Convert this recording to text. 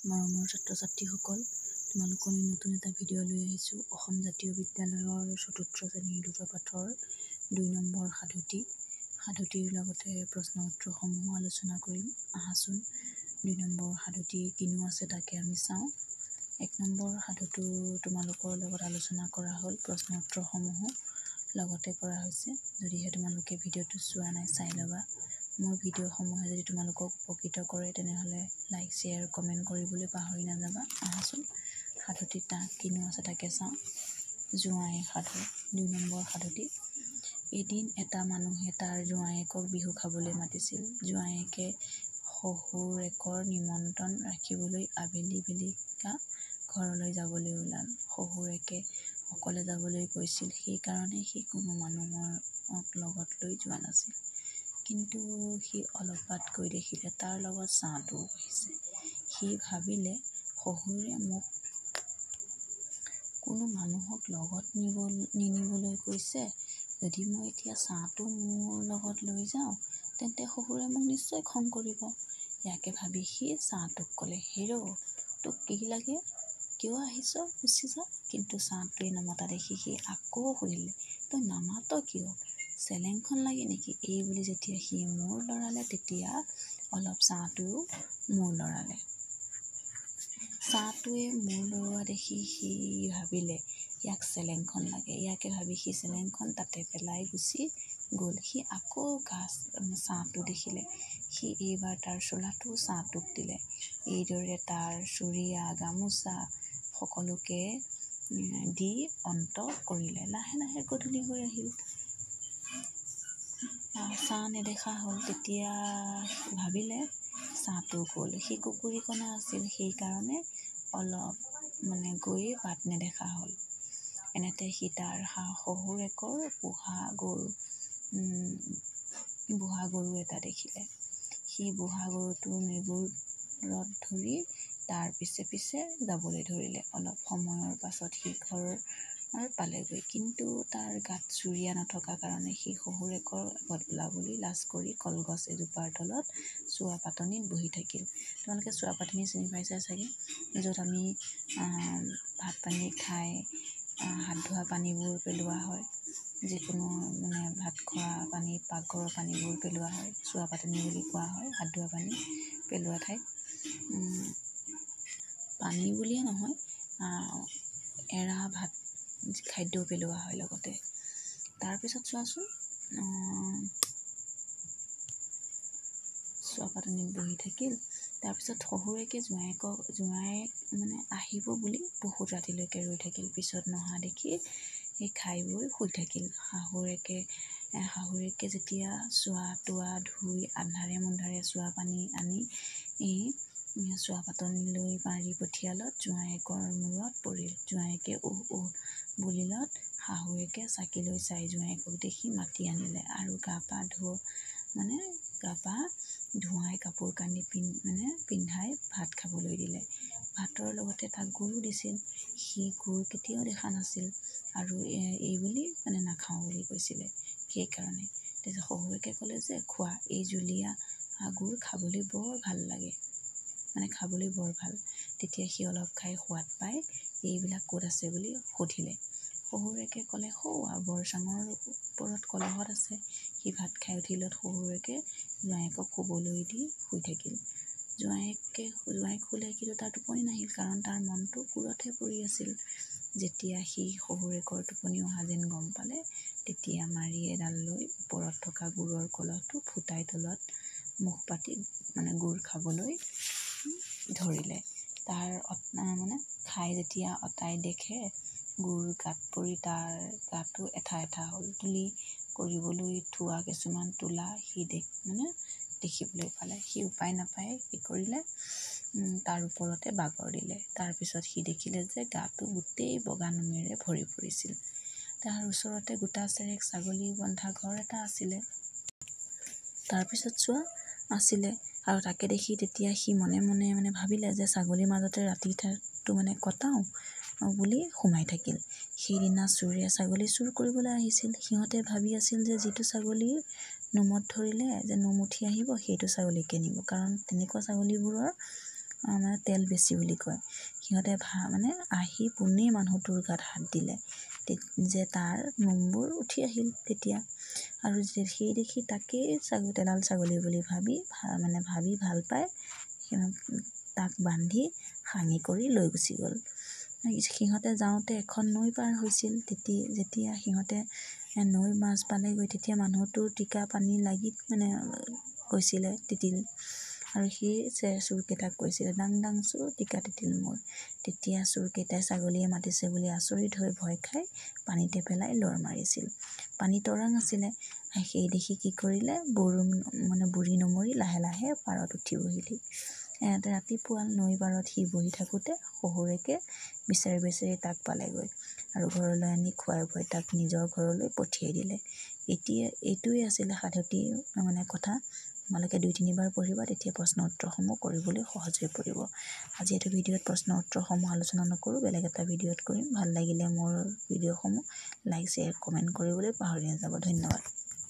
মৰমৰ ছাত্ৰ-ছাত্ৰীসকল, তোমালোকৰ নতুন এটা ভিডিঅ' লৈ আহিছোঁ। অসম জাতীয় বিদ্যালয়ৰ ৪ৰ্থ শ্ৰেণীৰ দ্ৰুত পাঠৰ ২ নম্বৰ সাধুটিৰ লগতে প্ৰশ্ন উত্তৰসমূহ আলোচনা কৰিম। আহাচোন ২ নম্বৰ সাধুটি কিনো আছে তাকে আমি চাওঁ। ১ নম্বৰ সাধুটো তোমালোকৰ লগত আলোচনা কৰা হ'ল, প্ৰশ্ন উত্তৰসমূহো লগতে কৰা হৈছে। যদিহে তোমালোকে ভিডিঅ'টো চোৱা নাই চাই ল'বা। মোৰ ভিডিঅ'সমূহে যদি তোমালোকক উপকৃত কৰে তেনেহ'লে লাইক, শ্বেয়াৰ, কমেণ্ট কৰিবলৈ পাহৰি নাযাবা। আহাচোন সাধুটি কিনো আছে তাকে চাওঁ। জোঁৱাই সাধু ২ নম্বৰ সাধুটি। এদিন এটা মানুহে তাৰ জোঁৱায়েকক বিহু খাবলৈ মাতিছিল। জোঁৱায়েকে শহুৰেকৰ নিমন্ত্ৰণ ৰাখিবলৈ আবেলি বেলিকা ঘৰলৈ যাবলৈ ওলাল। শহুৰেকে অকলে যাবলৈ কৈছিল, সেইকাৰণে সি কোনো মানুহক লগত লৈ যোৱা নাছিল। কিন্তু সি অলপ বাট গৈ দেখিলে তাৰ লগত ছাঁটোও আহিছে। সি ভাবিলে, শহুৰে মোক কোনো মানুহক লগত নিনিবলৈ কৈছে। যদি মই এতিয়া ছাঁটো মোৰ লগত লৈ যাওঁ তেন্তে শহুৰে মোক নিশ্চয় খং কৰিব। ইয়াকে ভাবি সি ছাঁটোক ক'লে, হেৰৌ, তোক কি লাগে? কিয় আহিছ? গুচি যা। কিন্তু ছাঁটোৱে নমতা দেখি সি আকৌ সুধিলে, তই নামাত কিয়? চেলেংখন লাগে নেকি? এই বুলি যেতিয়া সি মূৰ লৰালে তেতিয়া অলপ ছাঁটোৱেও মূৰ লৰালে। ছাঁটোৱে মূৰ লৰোৱা দেখি সি ভাবিলে, ইয়াক চেলেংখন লাগে। ইয়াকে ভাবি সি চেলেংখন তাতে পেলাই গুচি গ'ল। সি আকৌ ছাঁটো দেখিলে। সি এইবাৰ তাৰ চোলাটোও ছাঁটোক দিলে। এইদৰে তাৰ চুৰিয়া, গামোচা সকলোকে দি অন্ত কৰিলে। লাহে লাহে গধূলি হৈ আহিল। ছাঁ নেদেখা হ'ল। তেতিয়া ভাবিলে ছাঁটো গ'ল। সি কুকুৰীকণা আছিল, সেইকাৰণে অলপ গৈ বাট নেদেখা হ'ল। এনেতে সি তাৰ শহুৰেকৰ বুঢ়া গৰু এটা দেখিলে। সি বুঢ়া গৰুটোৰ নেগুৰত ধৰি তাৰ পিছে পিছে যাবলৈ ধৰিলে। অলপ সময়ৰ পাছত সি ঘৰ পালেগৈ। কিন্তু তাৰ গাত চুৰিয়া নথকা কাৰণে সি শহুৰেকৰ আগত ওলাবলৈ লাজ কৰি কলগছ এজোপাৰ তলত চোৱা পাতনিত বহি থাকিল। তোমালোকে চোৱা পাতনি চিনি পাইছা চাগে, য'ত আমি ভাত পানী খাই হাত ধোৱা পানীবোৰ পেলোৱা হয়। যিকোনো ভাত খোৱা পানী, পাকঘৰৰ পানীবোৰ পেলোৱা হয়। চোৱা পাতনি বুলি কোৱা হয় হাত ধোৱা পানী পেলোৱা ঠাইত। পানী বুলিয়ে নহয়, এৰা ভাত খাদ্যও পেলোৱা হয় লগতে। তাৰপিছত চোৱাচোন, চোৱা পাতনিত বহি থাকিল। তাৰপিছত শহুৰেকে জোঁৱায়েক আহিব বুলি বহুত ৰাতিলৈকে ৰৈ থাকিল। পিছত নহা দেখি সেই খাই বৈ শুই থাকিল। শাহুৱেকে যেতিয়া চোৱা তোৱা ধুই আন্ধাৰে মুন্ধাৰে চোৱা পানী আনি চোৱা পাতনিলৈ মাৰি পঠিয়ালত জোঁৱায়েকৰ মূৰত পৰিল। জোঁৱায়েকে উহ উহ বুলিলত শাহুৱেকে চাকিলৈ চাই জোঁৱায়েকক দেখি মাতি আনিলে আৰু গা পা ধুৱাই কাপোৰ কানি পিন্ধাই ভাত খাবলৈ দিলে। ভাতৰ লগতে তাক গুড়ো দিছিল। সি গুড় কেতিয়াও দেখা নাছিল আৰু এই বুলি নাখাওঁ বুলি কৈছিলে। সেইকাৰণে তাৰপিছত শহুৰেকে ক'লে যে, খোৱা, এই জুলীয়া গুড় খাবলৈ বৰ ভাল লাগে, খাবলৈ বৰ ভাল। তেতিয়া সি অলপ খাই সোৱাদ পাই এইবিলাক ক'ত আছে বুলি সুধিলে। শহুৰেকে ক'লে, বৰ চাঙৰ ওপৰত কলহত আছে। সি ভাত খাই উঠিলত শহুৰেকে জোঁৱায়েকক শুবলৈ দি শুই থাকিল। জোঁৱায়েক শুলে, কিন্তু তাৰ টোপনি নাহিল, কাৰণ তাৰ মনটো গুড়তহে পৰি আছিল। যেতিয়া সি শহুৰেকৰ টোপনি অহা যেন গম পালে, তেতিয়া মাৰি এডাল লৈ ওপৰত থকা গুড়ৰ কলহটো ফুটাই তলত মুখ পাতি গুড় খাবলৈ ধৰিলে। তাৰ খাই যেতিয়া অতাই দেখে গুড় গাত পৰি তাৰ গাটো এঠা এঠা হ'ল। তুলি কৰিবলৈ থোৱা কিছুমান তোলা সি দেখিবলৈ পালে। সি উপায় নাপাই কি কৰিলে, তাৰ ওপৰতে বাগৰ দিলে। তাৰপিছত সি দেখিলে যে গাটো গোটেই বগা নোমেৰে ভৰি পৰিছিল। তাৰ ওচৰতে গোটা চেৰেক ছাগলী বন্ধা ঘৰ এটা আছিলে। আৰু তাকে দেখি তেতিয়া সি মনে মনে ভাবিলে যে ছাগলীৰ মাজতে ৰাতিটো কটাওঁ বুলি সোমাই থাকিল। সেইদিনা চোৰে ছাগলী চুৰ কৰিবলৈ আহিছিল। সিহঁতে ভাবি আছিল যে যিটো ছাগলীৰ নোমত ধৰিলে যে নোম উঠি আহিব সেইটো ছাগলীকে নিব, কাৰণ তেনেকুৱা ছাগলীবোৰৰ মানে তেল বেছি বুলি কয়। সিহঁতে মানে আহি পোনেই মানুহটোৰ গাত হাত দিলে যে তাৰ নোমবোৰ উঠি আহিল তেতিয়া। আৰু সেই দেখি তাকেই তেলাল ছাগলী বুলি ভাবি ভাল পাই তাক বান্ধি সাঙি কৰি লৈ গুচি গ'ল। সিহঁতে যাওঁতে এখন নৈ পাৰ হৈছিল। যেতিয়া সিহঁতে নৈ মাছ পালেগৈ তেতিয়া মানুহটোৰ টিকা পানী লাগি গৈছিলে তিতিল। আৰু সেই চোৰকেইটাক কৈছিলে, ডাং ডাং চোৰ টিকা তিতিল মোৰ। তেতিয়া চোৰকেইটাই ছাগলীয়ে মাতিছে বুলি আচৰিত হৈ ভয় খাই পানীতে পেলাই লৰ মাৰিছিল। পানী তৰাং আছিলে। সেই দেখি কি কৰিলে, বুঢ়ী নমৰি লাহে লাহে পাৰত উঠি বহিলি। ৰাতিপুৱা নৈ পাৰত সি বহি থাকোঁতে শহুৰেকে বিচাৰি বিচাৰি তাক পালেগৈ আৰু ঘৰলৈ আনি খুৱাই বুৱাই তাক নিজৰ ঘৰলৈ পঠিয়াই দিলে। এইটোৱে আছিলে সাধুটিৰ কথা। তোমালোকে 2-3 বাৰ পঢ়িবা, তেতিয়া প্ৰশ্ন উত্তৰসমূহ কৰিবলৈ সহজ হৈ পৰিব। আজি এইটো ভিডিঅ'ত প্ৰশ্ন উত্তৰসমূহ আলোচনা নকৰোঁ, বেলেগ এটা ভিডিঅ'ত কৰিম। ভাল লাগিলে মোৰ ভিডিঅ'সমূহ লাইক, শ্বেয়াৰ, কমেণ্ট কৰিবলৈ পাহৰি নাযাব। ধন্যবাদ।